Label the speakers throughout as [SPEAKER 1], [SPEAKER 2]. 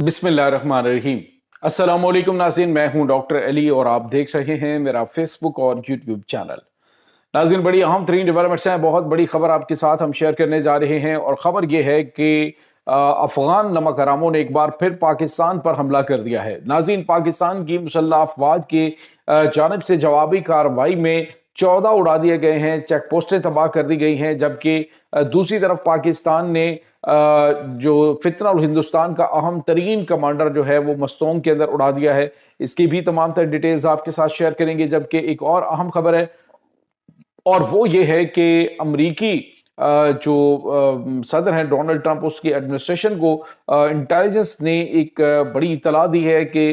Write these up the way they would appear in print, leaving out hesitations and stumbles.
[SPEAKER 1] बिस्मिल्लाहिर्रहमानिर्रहीम। अस्सलाम वालेकुम नाज़रीन, मैं हूं डॉक्टर अली और आप देख रहे हैं मेरा फेसबुक और यूट्यूब चैनल। नाज़रीन, बड़ी अहम तरीन डेवलपमेंट्स हैं। बहुत बड़ी खबर आपके साथ हम शेयर करने जा रहे हैं और ख़बर यह है कि अफ़गान नमक हरामों ने एक बार फिर पाकिस्तान पर हमला कर दिया है। नाज़रीन, पाकिस्तान की मुसल्लह अफ़वाज की जानिब से जवाबी कार्रवाई में 14 उड़ा दिए गए हैं, चेक पोस्टें तबाह कर दी गई हैं, जबकि दूसरी तरफ पाकिस्तान ने जो फितना उल हिंदुस्तान का अहम तरीन कमांडर जो है वो मस्तोंग के अंदर उड़ा दिया है। इसकी भी तमाम तर डिटेल्स आपके साथ शेयर करेंगे। जबकि एक और अहम खबर है और वो ये है कि अमरीकी जो सदर हैं डोनाल्ड ट्रंप, उसकी एडमिनिस्ट्रेशन को इंटेलिजेंस ने एक बड़ी इतला दी है कि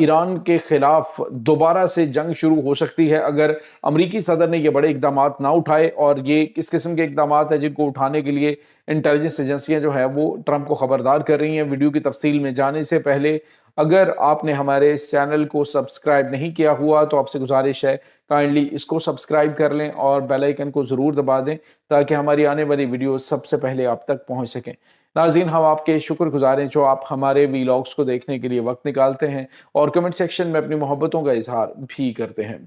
[SPEAKER 1] ईरान के खिलाफ दोबारा से जंग शुरू हो सकती है अगर अमरीकी सदर ने ये बड़े इकदाम ना उठाए। और ये किस किस्म के इकदाम हैं जिनको उठाने के लिए इंटेलिजेंस एजेंसियां जो है वो ट्रंप को खबरदार कर रही हैं। वीडियो की तफसील में जाने से पहले अगर आपने हमारे इस चैनल को सब्सक्राइब नहीं किया हुआ तो आपसे गुजारिश है काइंडली इसको सब्सक्राइब कर लें और बेल आइकन को ज़रूर दबा दें ताकि हमारी आने वाली वीडियो सबसे पहले आप तक पहुंच सकें। नाज़रीन, हम आपके शुक्रगुजार हैं जो आप हमारे वीलॉग्स को देखने के लिए वक्त निकालते हैं और कमेंट सेक्शन में अपनी मोहब्बतों का इजहार भी करते हैं।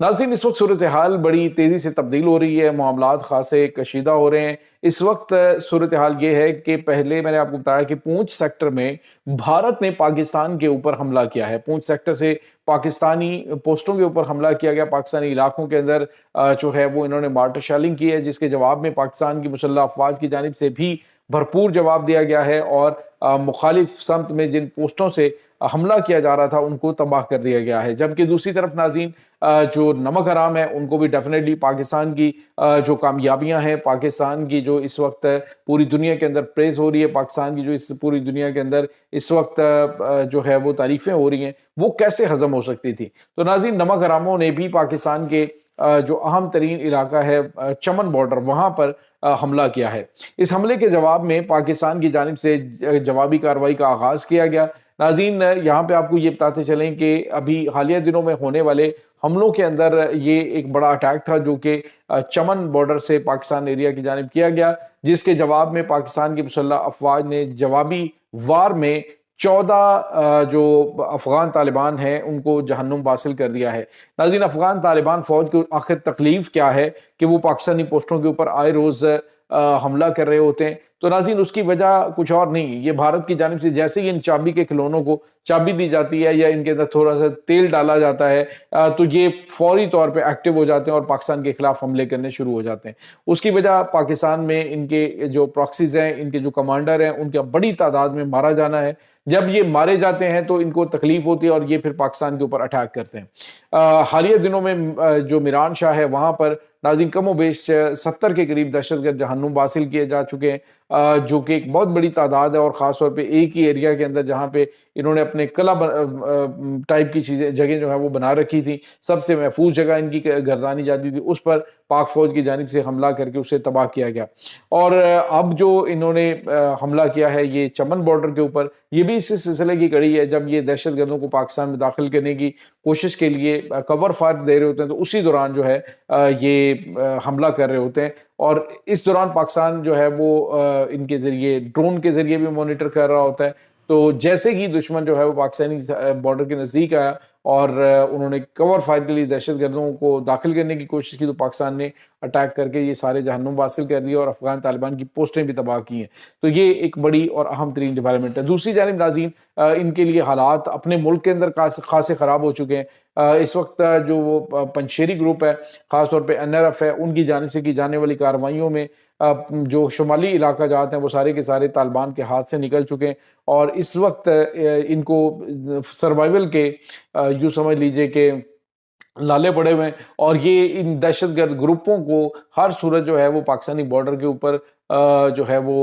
[SPEAKER 1] नाज़रीन, इस वक्त सूरत हाल बड़ी तेज़ी से तब्दील हो रही है, मामलात खासे कशीदा हो रहे हैं। इस वक्त सूरत हाल ये है कि पहले मैंने आपको बताया कि पूंछ सेक्टर में भारत ने पाकिस्तान के ऊपर हमला किया है। पूंछ सेक्टर से पाकिस्तानी पोस्टों के ऊपर हमला किया गया, पाकिस्तानी इलाकों के अंदर जो है वो इन्होंने मार्टर शेलिंग की है, जिसके जवाब में पाकिस्तान की मुसल्लह अफवाज की जानिब से भी भरपूर जवाब दिया गया है और मुखालिफ समत में जिन पोस्टों से हमला किया जा रहा था उनको तबाह कर दिया गया है। जबकि दूसरी तरफ नाज़रीन, जो नमक हराम है उनको भी डेफिनेटली पाकिस्तान की जो कामयाबियां हैं, पाकिस्तान की जो इस वक्त पूरी दुनिया के अंदर प्रेज हो रही है, पाकिस्तान की जो इस पूरी दुनिया के अंदर इस वक्त जो है वो तारीफें हो रही हैं, वो कैसे हजम हो सकती थी। तो नाज़रीन, नमक हरामों ने भी पाकिस्तान के जो अहम तरीन इलाका है चमन बॉर्डर, वहां पर हमला किया है। इस हमले के जवाब में पाकिस्तान की जानिब से जवाबी कार्रवाई का आगाज किया गया। नाज़रीन, यहाँ पे आपको ये बताते चलें कि अभी हालिया दिनों में होने वाले हमलों के अंदर ये एक बड़ा अटैक था जो कि चमन बॉर्डर से पाकिस्तान एरिया की जानिब किया गया, जिसके जवाब में पाकिस्तान की मुसल्लह अफवाज ने जवाबी वार में 14 जो अफगान तालिबान हैं उनको जहन्नुम वासिल कर दिया है। नाज़रीन, अफगान तालिबान फौज को आखिर तकलीफ क्या है कि वो पाकिस्तानी पोस्टों के ऊपर आए रोज हमला कर रहे होते हैं। तो नाज़रीन, उसकी वजह कुछ और नहीं, ये भारत की जानिब से जैसे ही इन चाबी के खिलौनों को चाबी दी जाती है या इनके अंदर थोड़ा सा तेल डाला जाता है तो ये फौरी तौर पे एक्टिव हो जाते हैं और पाकिस्तान के खिलाफ हमले करने शुरू हो जाते हैं। उसकी वजह पाकिस्तान में इनके जो प्रॉक्सीज हैं, इनके जो कमांडर हैं, उनका बड़ी तादाद में मारा जाना है। जब ये मारे जाते हैं तो इनको तकलीफ होती है और ये फिर पाकिस्तान के ऊपर अटैक करते हैं। हालिया दिनों में जो मीरान शाह है वहां पर नाज़रीन कम बेश 70 के करीब दहशतगर्द जहन्नुम हासिल किए जा चुके हैं, जो कि एक बहुत बड़ी तादाद है। और ख़ास तौर पे एक ही एरिया के अंदर जहाँ पे इन्होंने अपने कला टाइप की चीज़ें जगह जो है वो बना रखी थी, सबसे महफूज जगह इनकी गर्दानी जाती थी, उस पर पाक फौज की जानिब से हमला करके उसे तबाह किया गया। और अब जो इन्होंने हमला किया है ये चमन बॉर्डर के ऊपर, ये भी इस सिलसिले की कड़ी है जब ये दहशतगर्दों को पाकिस्तान में दाखिल करने की कोशिश के लिए कवर फायर दे रहे होते हैं, तो उसी दौरान जो है ये हमला कर रहे होते हैं। और इस दौरान पाकिस्तान जो है वो इनके जरिए ड्रोन के जरिए भी मॉनिटर कर रहा होता है। तो जैसे ही दुश्मन जो है वो पाकिस्तानी बॉर्डर के नज़दीक आया और उन्होंने कवर फायर के लिए दहशतगर्दों को दाखिल करने की कोशिश की तो पाकिस्तान ने अटैक करके ये सारे जहन्नुम हासिल कर दिए और अफगान तालिबान की पोस्टें भी तबाह की हैं। तो ये एक बड़ी और अहम तरीन डेवलपमेंट है। दूसरी जानिब नाज़रीन, इनके लिए हालात अपने मुल्क के अंदर खासे ख़राब हो चुके हैं। इस वक्त जो वो पंशेरी ग्रुप है, ख़ासतौर पर NRF है, उनकी जानिब से की जाने वाली कार्रवाइयों में जो शुमाली इलाका जाते हैं वो सारे के सारे तालिबान के हाथ से निकल चुके हैं और इस वक्त इनको सर्वाइवल के यूँ समझ लीजिए कि लाले पड़े हुए हैं। और ये इन दहशतगर्द ग्रुपों को हर सूरत जो है वो पाकिस्तानी बॉर्डर के ऊपर जो है वो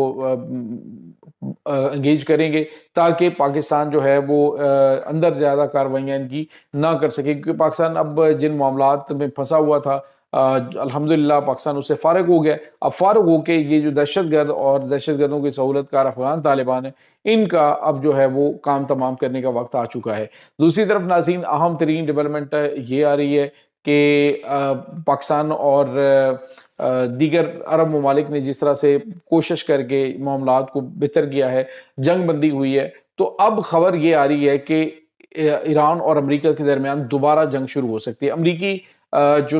[SPEAKER 1] एंगेज करेंगे ताकि पाकिस्तान जो है वो अंदर ज़्यादा कार्रवाइयाँ इनकी ना कर सके, क्योंकि पाकिस्तान अब जिन मामलात में फंसा हुआ था अल्हम्दुलिल्लाह पाकिस्तान उससे फारग हो गया। अब फारग होकर ये जो दहशतगर्द और दहशतगर्दों की सहूलतकार अफगान तालिबान है, इनका अब जो है वो काम तमाम करने का वक्त आ चुका है। दूसरी तरफ नाज़रीन, अहम तरीन डेवलपमेंट ये आ रही है कि पाकिस्तान और دیگر عرب ممالک نے جس طرح سے کوشش کر کے معاملات کو بہتر کیا ہے، جنگ بندی ہوئی ہے، تو اب خبر یہ آ رہی ہے کہ ایران اور امریکہ کے درمیان دوبارہ جنگ شروع ہو سکتی ہے۔ امریکی جو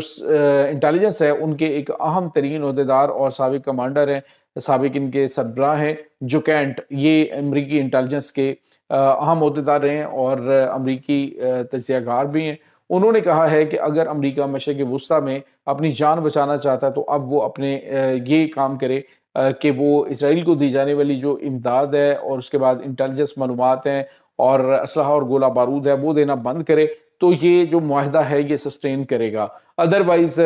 [SPEAKER 1] انٹیلیجنس ہے، ان کے ایک اہم ترین عہدیدار اور سابق کمانڈر ہیں، سابق ان کے سربراہ ہیں جو کینٹ، یہ امریکی انٹیلیجنس کے اہم عہدیدار رہے ہیں اور امریکی تجزیہ کار بھی ہیں۔ انہوں نے کہا ہے کہ اگر امریکہ مشرق وسطیٰ میں اپنی جان بچانا چاہتا ہے تو اب وہ اپنے یہ کام کرے کہ وہ اسرائیل کو دی جانے والی جو امداد ہے اور اس کے بعد انٹیلیجنس معلومات ہیں اور اسلحہ اور گولہ بارود ہے وہ دینا بند کرے، تو یہ جو معاہدہ ہے یہ سسٹین کرے گا۔ ادروائز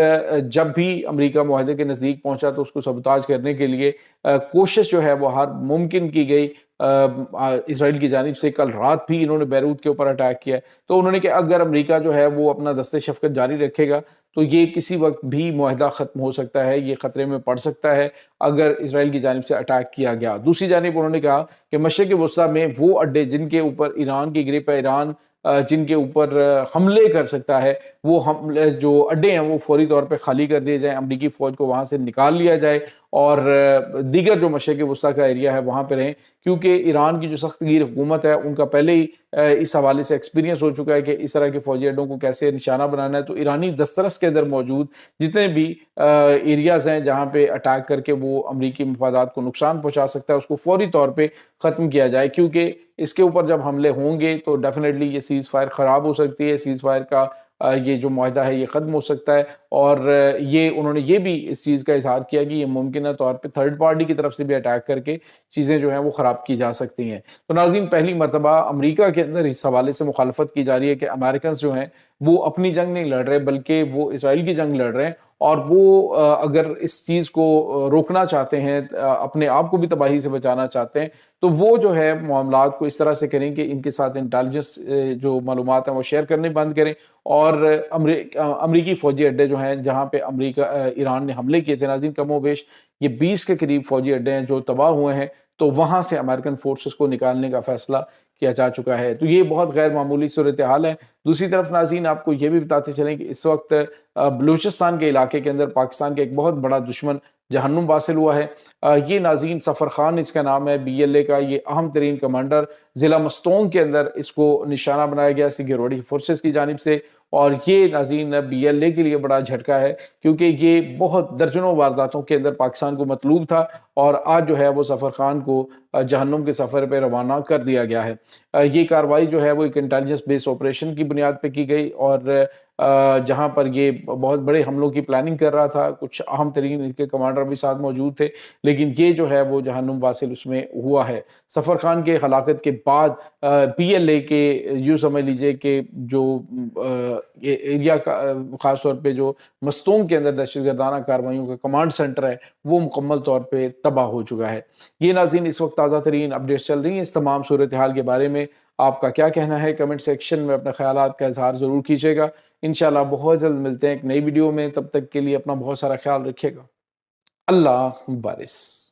[SPEAKER 1] جب بھی امریکہ معاہدے کے نزدیک پہنچا تو اس کو سبوتاج کرنے کے لیے کوشش جو ہے وہ ہر ممکن کی گئی اسرائیل کی جانب سے۔ کل رات بھی انہوں نے بیروت کے اوپر اٹیک کیا ہے، تو انہوں نے کہ اگر امریکہ جو ہے وہ اپنا دست شفقت جاری رکھے گا تو یہ کسی وقت بھی معاہدہ ختم ہو سکتا ہے، یہ خطرے میں پڑ سکتا ہے اگر اسرائیل کی جانب سے اٹیک کیا گیا۔ دوسری جانب انہوں نے کہا کہ مشرق وسطیٰ میں وہ اڈے جن کے اوپر ایران کی گرپ ہے، ایران جن کے اوپر حملے کر سکتا ہے، وہ حملے جو اڈے ہیں وہ فوری طور پہ خالی کر دیے جائیں، امریکی فوج کو وہاں سے نکال لیا جائے اور دیگر جو مشرق وسطیٰ کا ایریا ہے وہاں پہ رہیں، کیونکہ ایران کی جو سخت گیر حکومت ہے ان کا پہلے ہی اس حوالے سے ایکسپیرینس ہو چکا ہے کہ اس طرح کے فوجی اڈوں کو کیسے نشانہ بنانا ہے۔ تو ایرانی دسترس کے اندر موجود جتنے بھی ایریاز ہیں جہاں پہ اٹیک کر کے وہ امریکی مفادات کو نقصان پہنچا سکتا ہے، اس کو فوری طور پہ ختم کیا جائے، کیونکہ اس کے اوپر جب حملے ہوں گے تو ڈیفینیٹلی یہ سیز فائر خراب ہو سکتی ہے، سیز فائر کا یہ جو معاہدہ ہے یہ ختم ہو سکتا ہے۔ اور یہ انہوں نے یہ بھی اس چیز کا اظہار کیا کہ یہ ممکنہ طور پہ تھرڈ پارٹی کی طرف سے بھی اٹیک کر کے چیزیں جو ہیں وہ خراب کی جا سکتی ہیں۔ تو ناظرین، پہلی مرتبہ امریکہ کے اندر اس حوالے سے مخالفت کی جا رہی ہے کہ امریکنز جو ہیں وہ اپنی جنگ نہیں لڑ رہے بلکہ وہ اسرائیل کی جنگ لڑ رہے ہیں، اور وہ اگر اس چیز کو روکنا چاہتے ہیں، اپنے آپ کو بھی تباہی سے بچانا چاہتے ہیں، تو وہ جو ہے معاملات کو اس طرح سے کریں کہ ان کے ساتھ انٹیلیجنس جو معلومات ہیں وہ شیئر کرنے بند کریں، اور امریکی فوجی اڈے جو ہیں جہاں پہ ایران نے حملے کیے تھے، ناظرین کم و بیش یہ 20 کے قریب فوجی اڈے ہیں جو تباہ ہوئے ہیں، تو وہاں سے امریکن فورسز کو نکالنے کا فیصلہ کیا جا چکا ہے۔ تو یہ بہت غیر معمولی صورتحال ہے۔ دوسری طرف ناظرین آپ کو یہ بھی بتاتے چلیں کہ اس وقت بلوچستان کے علاقے کے اندر پاکستان کے ایک بہت بڑا دشمن جہنم واصل ہوا ہے۔ یہ ناظرین سفر خان اس کا نام ہے، BLA کا یہ اہم ترین کمانڈر، ضلع مستونگ کے اندر اس کو نشانہ بنایا گیا سیکیورٹی فورسز کی جانب سے، اور یہ ناظرین BLA کے لیے بڑا جھٹکا ہے کیونکہ یہ بہت درجنوں وارداتوں کے اندر پاکستان کو مطلوب تھا، اور آج جو ہے وہ سفر خان کو جہنم کے سفر پہ روانہ کر دیا گیا ہے۔ یہ کارروائی جو ہے وہ ایک انٹیلیجنس بیس آپریشن کی بنیاد پہ کی گئی، اور جہاں پر یہ بہت بڑے حملوں کی پلاننگ کر رہا تھا، کچھ اہم ترین ان کے کمانڈر بھی ساتھ موجود تھے، لیکن یہ جو ہے وہ جہنم واصل اس میں ہوا ہے۔ سفر خان کے ہلاکت کے بعد BLA کے یوں سمجھ لیجئے کہ جو ایریا کا خاص طور پہ جو مستونگ کے اندر دہشت گردانہ کارروائیوں کا کمانڈ سینٹر ہے وہ مکمل طور پہ تباہ ہو چکا ہے۔ یہ ناظرین اس وقت تازہ ترین اپڈیٹس چل رہی ہیں۔ اس تمام صورتحال کے بارے میں آپ کا کیا کہنا ہے؟ کمنٹ سیکشن میں اپنے خیالات کا اظہار ضرور کیجیے گا۔ انشاءاللہ بہت جلد ملتے ہیں ایک نئی ویڈیو میں، تب تک کے لیے اپنا بہت سارا خیال رکھیے گا۔ اللہ بارس۔